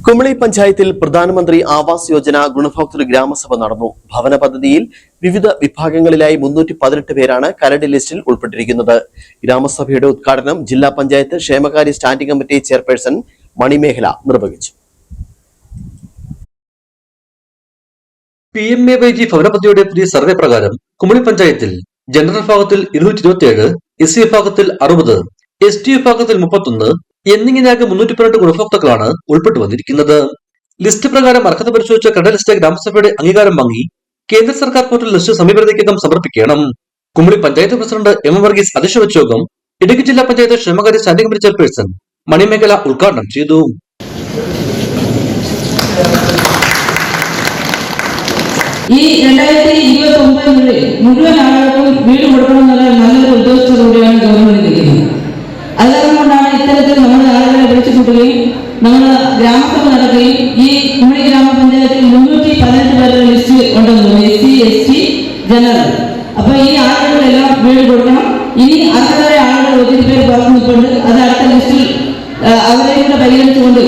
കുമളി പഞ്ചായത്തിൽ പ്രധാനമന്ത്രി ആവാസ് യോജന ഗുണഭോക്തൃ ഗ്രാമസഭ നടന്നു. ഭവന പദ്ധതിയിൽ വിവിധ വിഭാഗങ്ങളിലായി 318 പേരാണ് കരട് ലിസ്റ്റിൽ ഉൾപ്പെട്ടിരിക്കുന്നത്. ഗ്രാമസഭയുടെ ഉദ്ഘാടനം ജില്ലാ പഞ്ചായത്ത് ക്ഷേമകാര്യ സ്റ്റാൻഡിംഗ് കമ്മിറ്റി ചെയർപേഴ്സൺ മണിമേഖല നിർവഹിച്ചു. PMAYG ഭവന പദ്ധതിയുടെ പുതിയ സർവേ പ്രകാരം കുമളി പഞ്ചായത്തിൽ ജനറൽ വിഭാഗത്തിൽ 227, SC വിഭാഗത്തിൽ 60, ST വിഭാഗത്തിൽ 31 എന്നിങ്ങനെയാകെ 318 ഗുണഭോക്താക്കളാണ് ഉൾപ്പെട്ടു വന്നിരിക്കുന്നത്. ലിസ്റ്റ് പ്രകാരം അർഹത പരിശോധിച്ച കരട് ലിസ്റ്റ് ഗ്രാമസഭയുടെ അംഗീകാരം വാങ്ങി കേന്ദ്ര സർക്കാർ പോർട്ടൽ ലിസ്റ്റ് സമീപനത്തിനകം സമർപ്പിക്കണം. Kumily panchayat president M. വർഗീസ് അധ്യക്ഷത വഹിച്ച യോഗം ഇടുക്കി ജില്ലാ പഞ്ചായത്ത് ക്ഷേമകാര്യ സ്റ്റാൻഡിംഗ് കമ്മിറ്റി ചെയർപേഴ്സൺ മണിമേഖല ഉദ്ഘാടനം ചെയ്തു. ഈ 2029 മുഴുവൻ ആളുകൾക്കും വീട് കൊടുക്കണമെന്നുള്ള നല്ലൊരു ഉദ്ദേശത്തോടുകൂടിയാണ് ഗവൺമെന്റ് നിൽക്കുന്നത്. അതുകൊണ്ടാണ് ഇത്തരത്തിൽ നമ്മൾ ആളുകളെ വിളിച്ചു കൂട്ടുകയും നമ്മൾ ഗ്രാമസഭ നടക്കുകയും ഈ കുമളി ഗ്രാമപഞ്ചായത്തിൽ 318 പേരുടെ ലിസ്റ്റ് ഉണ്ടെന്ന് SC, ST, ജനറൽ. അപ്പൊ ഈ ആളുകളെല്ലാം വീട് കൊടുക്കണം. ഇനി അർഹരായ ആളുകൾ ഒത്തിരി പേര് പുറത്തു നിൽപ്പുണ്ട്. അത് അടുത്ത ലിസ്റ്റിൽ അവരെയും കൂടെ പരിഗണിച്ചുകൊണ്ട്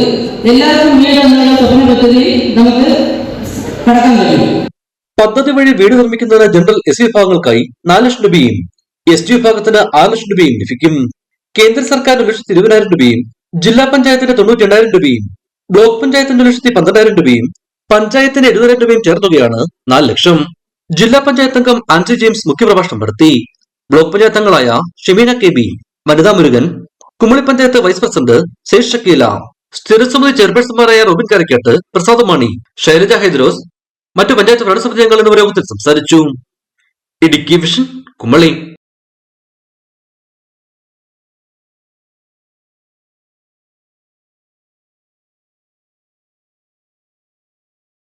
എല്ലാവർക്കും വീട് എന്നുള്ള സ്വപ്ന പദ്ധതി നമുക്ക് കടക്കാൻ കഴിയും. പദ്ധതി വഴി വീട് നിർമ്മിക്കുന്നതിന് ജനറൽ SC വിഭാഗങ്ങൾക്കായി 4 ലക്ഷം രൂപയും ST വിഭാഗത്തിന് 6 ലക്ഷം രൂപയും ലഭിക്കും. കേന്ദ്ര സർക്കാർ 1,20,000 രൂപയും ജില്ലാ പഞ്ചായത്തിന്റെ 92,000 രൂപയും ബ്ലോക്ക് പഞ്ചായത്തിന്റെ 1,12,000 രൂപയും പഞ്ചായത്തിന്റെ 70,000 രൂപയും ചേർത്തുകയാണ് 4 ലക്ഷം. ജില്ലാ പഞ്ചായത്ത് അംഗം ആൻസി ജെയിംസ് മുഖ്യപ്രഭാഷണം നടത്തി. ബ്ലോക്ക് പഞ്ചായത്ത് അംഗങ്ങളായ Shemeena KB, Vanitha Murugan, Kumily panchayat vice president സേഷ് ഷക്കീല, സ്ഥിരസമിതി ചെയർപേഴ്സൺമാരായ റോബിൻ കാരക്കാട്ട്, പ്രസാദ് മാണി, ശൈലജ ഹൈദ്രോസ്, മറ്റു പഞ്ചായത്ത് ഭരണസമിതി അംഗങ്ങൾ എന്നിവർ യോഗത്തിൽ സംസാരിച്ചു. ഇടുക്കി വിഷൻ, കുമളി.